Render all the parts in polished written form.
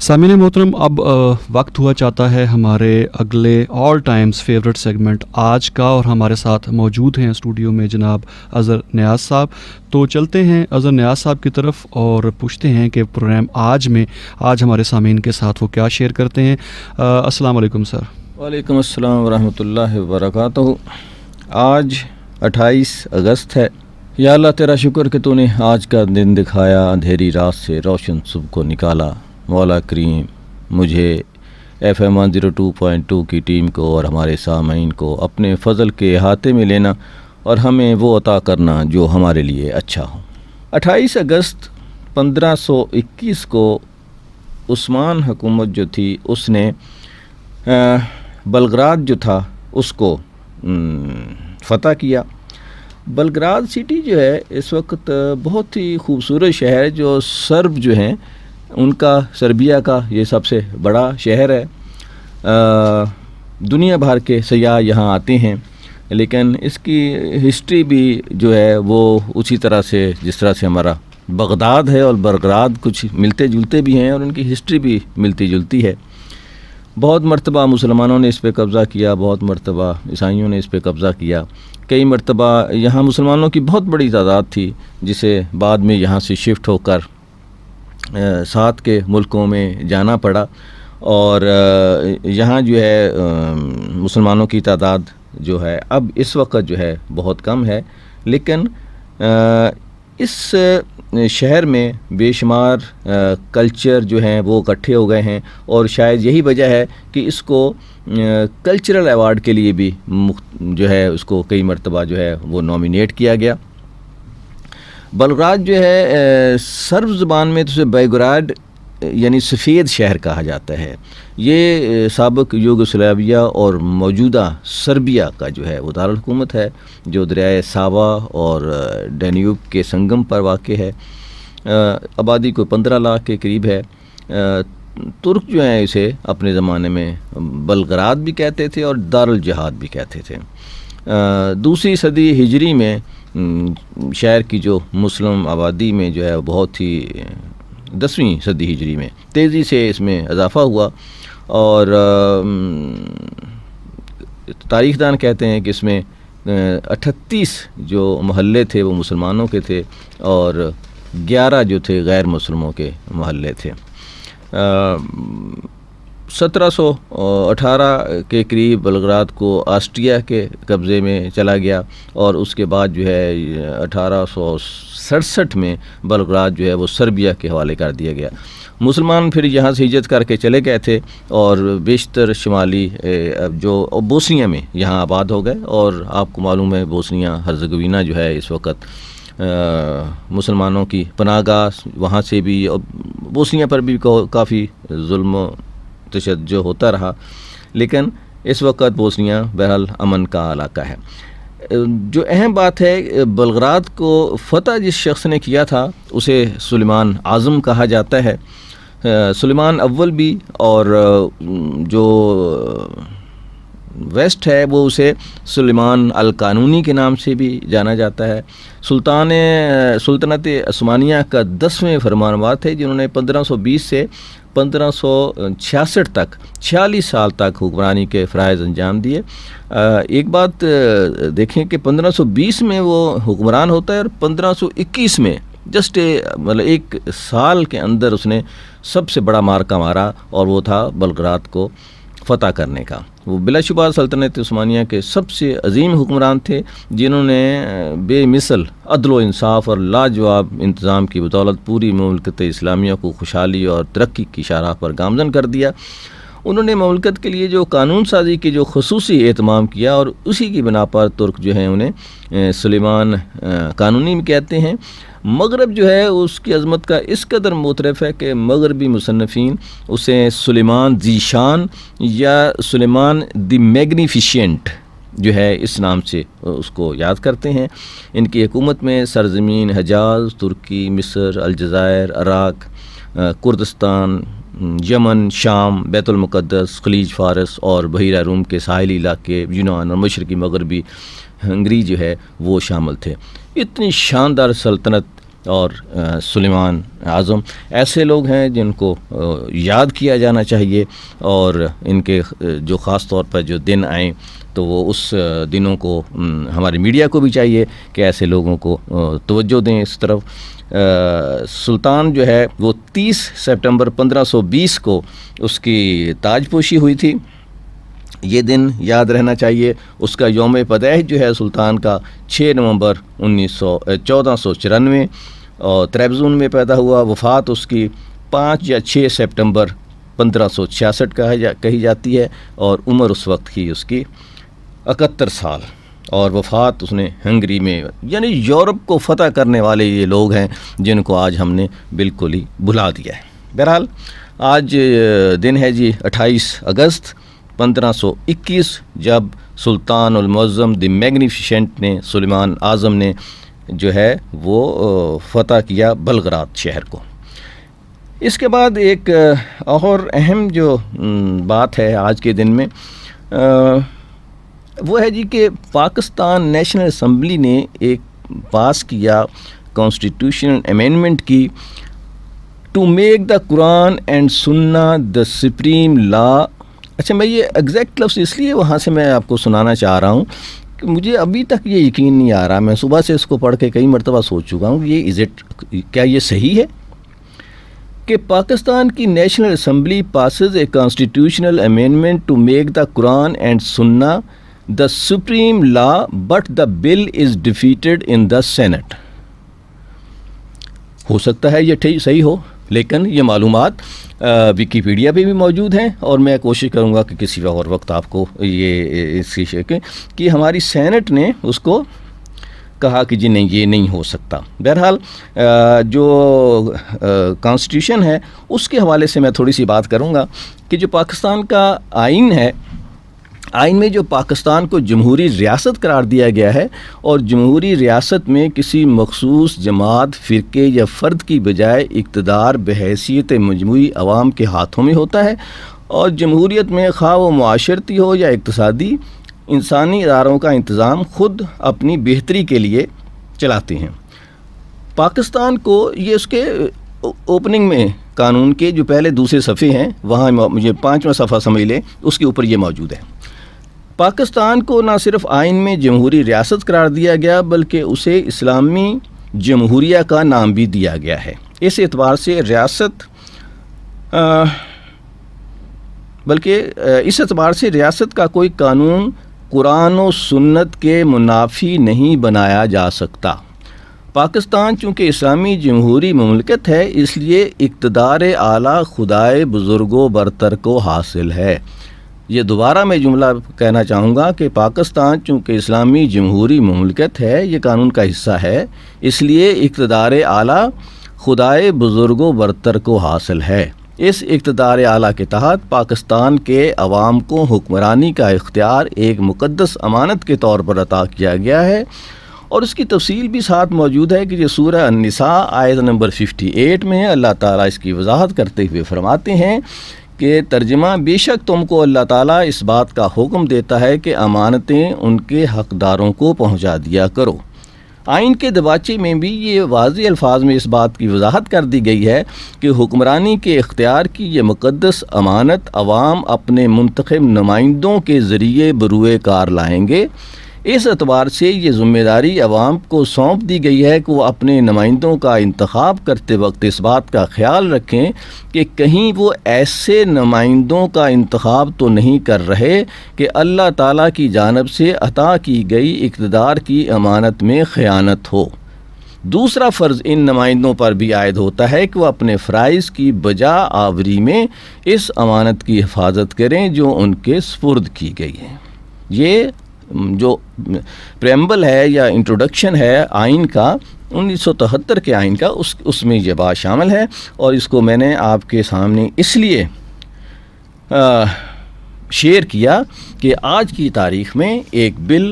سامعین محترم، اب وقت ہوا چاہتا ہے ہمارے اگلے آل ٹائمز فیوریٹ سیگمنٹ آج کا، اور ہمارے ساتھ موجود ہیں اسٹوڈیو میں جناب اظہر نیاز صاحب. تو چلتے ہیں اظہر نیاز صاحب کی طرف اور پوچھتے ہیں کہ پروگرام آج ہمارے سامعین کے ساتھ وہ کیا شیئر کرتے ہیں. السلام علیکم سر. وعلیکم السلام ورحمۃ اللہ وبرکاتہ. آج 28 اگست ہے. یا اللہ تیرا شکر کہ تو نے آج کا دن دکھایا، اندھیری رات سے روشن صبح کو نکالا. مولا کریم مجھے FM 102.2 کی ٹیم کو اور ہمارے سامعین کو اپنے فضل کے احاطے میں لینا اور ہمیں وہ عطا کرنا جو ہمارے لیے اچھا ہو. 28 اگست 1521 کو عثمان حکومت جو تھی اس نے بلگراد جو تھا اس کو فتح کیا. بلگراد سٹی جو ہے اس وقت بہت ہی خوبصورت شہر ہے، جو سرب جو ہیں ان کا، سربیا کا یہ سب سے بڑا شہر ہے. دنیا بھر کے سیاح یہاں آتے ہیں، لیکن اس کی ہسٹری بھی جو ہے وہ اسی طرح سے جس طرح سے ہمارا بغداد ہے اور بلگراد کچھ ملتے جلتے بھی ہیں، اور ان کی ہسٹری بھی ملتی جلتی ہے. بہت مرتبہ مسلمانوں نے اس پہ قبضہ کیا، بہت مرتبہ عیسائیوں نے اس پہ قبضہ کیا. کئی مرتبہ یہاں مسلمانوں کی بہت بڑی تعداد تھی جسے بعد میں یہاں سے شفٹ ہو کر ساتھ کے ملکوں میں جانا پڑا، اور یہاں جو ہے مسلمانوں کی تعداد جو ہے اب اس وقت جو ہے بہت کم ہے. لیکن اس شہر میں بے شمار کلچر جو ہیں وہ اکٹھے ہو گئے ہیں، اور شاید یہی وجہ ہے کہ اس کو کلچرل ایوارڈ کے لیے بھی جو ہے اس کو کئی مرتبہ جو ہے وہ نامینیٹ کیا گیا. بلگراد جو ہے سرب زبان میں تو اسے بیگراڈ یعنی سفید شہر کہا جاتا ہے. یہ سابق یوگوسلاویہ اور موجودہ سربیا کا جو ہے وہ دارالحکومت ہے، جو دریائے ساوا اور ڈینیوب کے سنگم پر واقع ہے. آبادی کو 15 لاکھ کے قریب ہے. ترک جو ہیں اسے اپنے زمانے میں بلگراد بھی کہتے تھے اور دارالجہاد بھی کہتے تھے. دوسری صدی ہجری میں شہر کی جو مسلم آبادی میں جو ہے بہت ہی 10ویں صدی ہجری میں تیزی سے اس میں اضافہ ہوا، اور تاریخ دان کہتے ہیں کہ اس میں 38 جو محلے تھے وہ مسلمانوں کے تھے اور 11 جو تھے غیر مسلموں کے محلے تھے. 1718 کے قریب بلگراد کو آسٹریا کے قبضے میں چلا گیا، اور اس کے بعد جو ہے 1867 میں بلگراد جو ہے وہ سربیا کے حوالے کر دیا گیا. مسلمان پھر یہاں سے ہجرت کر کے چلے گئے تھے، اور بیشتر شمالی جو بوسنیا میں یہاں آباد ہو گئے. اور آپ کو معلوم ہے بوسنیا ہرزگوینہ جو ہے اس وقت مسلمانوں کی پناہ گاہ، وہاں سے بھی بوسنیا پر بھی کافی ظلم و تشدد ہوتا رہا، لیکن اس وقت بوسنیا بہرحال امن کا علاقہ ہے. جو اہم بات ہے، بلگراد کو فتح جس شخص نے کیا تھا اسے سلیمان اعظم کہا جاتا ہے. سلیمان اول بھی، اور جو ویسٹ ہے وہ اسے سلیمان القانونی کے نام سے بھی جانا جاتا ہے. سلطنت عثمانیہ کا 10ویں فرمانروا تھے، جنہوں نے 1520 سے 1566 تک 46 سال تک حکمرانی کے فرائض انجام دیے. ایک بات دیکھیں کہ 1520 میں وہ حکمران ہوتا ہے، اور 1521 میں مطلب ایک سال کے اندر اس نے سب سے بڑا مارکا مارا، اور وہ تھا بلگراد کو فتح کرنے کا. وہ بلا شبہ سلطنت عثمانیہ کے سب سے عظیم حکمران تھے، جنہوں نے بے مثل عدل و انصاف اور لاجواب انتظام کی بدولت پوری مملکت اسلامیہ کو خوشحالی اور ترقی کی شاہراہ پر گامزن کر دیا. انہوں نے مملکت کے لیے جو قانون سازی کے جو خصوصی اہتمام کیا، اور اسی کی بنا پر ترک جو ہیں انہیں سلیمان قانونی بھی کہتے ہیں. مغرب جو ہے اس کی عظمت کا اس قدر معترف ہے کہ مغربی مصنفین اسے سلیمان ذی شان یا سلیمان دی میگنیفیشینٹ جو ہے اس نام سے اس کو یاد کرتے ہیں. ان کی حکومت میں سرزمین حجاز، ترکی، مصر، الجزائر، عراق، کردستان، یمن، شام، بیت المقدس، خلیج فارس اور بحیرہ روم کے ساحلی علاقے، یونان اور مشرقی مغربی ہنگری جو ہے وہ شامل تھے. اتنی شاندار سلطنت اور سلیمان اعظم ایسے لوگ ہیں جن کو یاد کیا جانا چاہیے، اور ان کے جو خاص طور پر جو دن آئیں تو وہ اس دنوں کو ہمارے میڈیا کو بھی چاہیے کہ ایسے لوگوں کو توجہ دیں اس طرف۔ سلطان جو ہے وہ 30 سپٹمبر 1520 کو اس کی تاج پوشی ہوئی تھی، یہ دن یاد رہنا چاہیے۔ اس کا یوم پیدائش جو ہے سلطان کا 6 نومبر 1494 اور طرابزون میں پیدا ہوا۔ وفات اس کی 5 یا 6 سپٹمبر 1566 کہی جاتی ہے، اور عمر اس وقت کی اس کی 71 سال، اور وفات اس نے ہنگری میں، یعنی یورپ کو فتح کرنے والے یہ لوگ ہیں جن کو آج ہم نے بالکل ہی بھلا دیا ہے۔ بہرحال آج دن ہے جی 28 اگست 1521، جب سلطان المعظم دی میگنیفیشنٹ نے، سلیمان اعظم نے جو ہے وہ فتح کیا بلغراد شہر کو۔ اس کے بعد ایک اور اہم جو بات ہے آج کے دن میں، وہ ہے جی کہ پاکستان نیشنل اسمبلی نے ایک پاس کیا کانسٹیٹیوشنل امینڈمنٹ کی، to make the Quran and سنہ دا سپریم لا۔ اچھا، میں یہ ایگزیکٹ لفظ اس لیے وہاں سے میں آپ کو سنانا چاہ رہا ہوں کہ مجھے ابھی تک یہ یقین نہیں آ رہا، میں صبح سے اس کو پڑھ کے کئی مرتبہ سوچ چکا ہوں کیا یہ صحیح ہے کہ پاکستان کی national assembly passes a constitutional amendment to make the Quran and سنہ the supreme law but the bill is defeated in the senate. ہو سکتا ہے یہ صحیح ہو، لیکن یہ معلومات ویکیپیڈیا پہ بھی موجود ہیں، اور میں کوشش کروں گا کہ کسی اور وقت آپ کو یہ اس کی شکل کہ ہماری سینٹ نے اس کو کہا کہ جی نہیں، یہ نہیں ہو سکتا۔ بہرحال جو کانسٹیٹیوشن ہے اس کے حوالے سے میں تھوڑی سی بات کروں گا کہ جو پاکستان کا آئین ہے، آئین میں جو پاکستان کو جمہوری ریاست قرار دیا گیا ہے، اور جمہوری ریاست میں کسی مخصوص جماعت، فرقے یا فرد کی بجائے اقتدار بحیثیت مجموعی عوام کے ہاتھوں میں ہوتا ہے، اور جمہوریت میں خواہ وہ معاشرتی ہو یا اقتصادی، انسانی اداروں کا انتظام خود اپنی بہتری کے لیے چلاتے ہیں۔ پاکستان کو یہ اس کے اوپننگ میں قانون کے جو پہلے دوسرے صفحے ہیں، وہاں مجھے 5واں صفحہ سمجھ لیں، اس کے اوپر یہ موجود ہے۔ پاکستان کو نہ صرف آئین میں جمہوری ریاست قرار دیا گیا، بلکہ اسے اسلامی جمہوریہ کا نام بھی دیا گیا ہے۔ اس اعتبار سے ریاست کا کوئی قانون قرآن و سنت کے منافی نہیں بنایا جا سکتا۔ پاکستان چونکہ اسلامی جمہوری مملکت ہے، اس لیے اقتدار اعلیٰ خدائے بزرگ و برتر کو حاصل ہے۔ یہ دوبارہ میں جملہ کہنا چاہوں گا کہ پاکستان چونکہ اسلامی جمہوری مملکت ہے، یہ قانون کا حصہ ہے، اس لیے اقتدار اعلیٰ خدائے بزرگ و برتر کو حاصل ہے۔ اس اقتدار اعلیٰ کے تحت پاکستان کے عوام کو حکمرانی کا اختیار ایک مقدس امانت کے طور پر عطا کیا گیا ہے، اور اس کی تفصیل بھی ساتھ موجود ہے کہ یہ سورہ النساء آیت نمبر 58 میں اللہ تعالیٰ اس کی وضاحت کرتے ہوئے فرماتے ہیں کہ ترجمہ، بے شک تم کو اللہ تعالیٰ اس بات کا حکم دیتا ہے کہ امانتیں ان کے حقداروں کو پہنچا دیا کرو۔ آئین کے دباچے میں بھی یہ واضح الفاظ میں اس بات کی وضاحت کر دی گئی ہے کہ حکمرانی کے اختیار کی یہ مقدس امانت عوام اپنے منتخب نمائندوں کے ذریعے بروئے کار لائیں گے۔ اس اعتبار سے یہ ذمہ داری عوام کو سونپ دی گئی ہے کہ وہ اپنے نمائندوں کا انتخاب کرتے وقت اس بات کا خیال رکھیں کہ کہیں وہ ایسے نمائندوں کا انتخاب تو نہیں کر رہے کہ اللہ تعالیٰ کی جانب سے عطا کی گئی اقتدار کی امانت میں خیانت ہو۔ دوسرا فرض ان نمائندوں پر بھی عائد ہوتا ہے کہ وہ اپنے فرائض کی بجا آوری میں اس امانت کی حفاظت کریں جو ان کے سپرد کی گئی ہے۔ یہ جو پریمبل ہے یا انٹروڈکشن ہے آئین کا 1973 کے آئین کا، اس میں یہ بات شامل ہے، اور اس کو میں نے آپ کے سامنے اس لیے شیئر کیا کہ آج کی تاریخ میں ایک بل،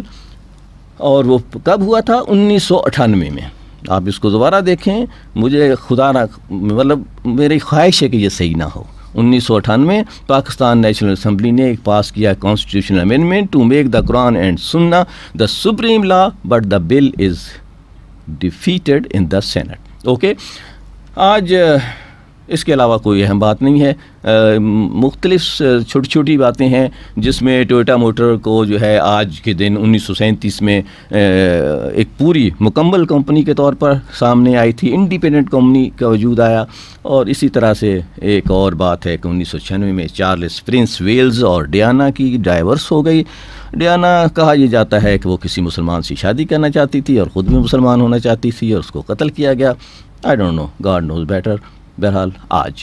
اور وہ کب ہوا تھا؟ 1998 میں۔ آپ اس کو دوبارہ دیکھیں، مجھے خدا نہ مطلب میری خواہش ہے کہ یہ صحیح نہ ہو۔ 1998 پاکستان نیشنل اسمبلی نے ایک پاس کیا constitutional amendment to make the Quran and سنہ the supreme law but the bill is defeated in the senate. Okay. آج اس کے علاوہ کوئی اہم بات نہیں ہے. مختلف چھوٹی چھوٹی باتیں ہیں جس میں ٹویوٹا موٹر کو جو ہے آج کے دن 1937 میں ایک پوری مکمل کمپنی کے طور پر سامنے آئی تھی, انڈیپینڈنٹ کمپنی کا وجود آیا. اور اسی طرح سے ایک اور بات ہے کہ 1996 میں چارلس پرنس ویلز اور ڈیانا کی ڈائیورس ہو گئی. ڈیانا کہا یہ جاتا ہے کہ وہ کسی مسلمان سے شادی کرنا چاہتی تھی اور خود بھی مسلمان ہونا چاہتی تھی اور اس کو قتل کیا گیا. I don't know, God knows better. بہرحال آج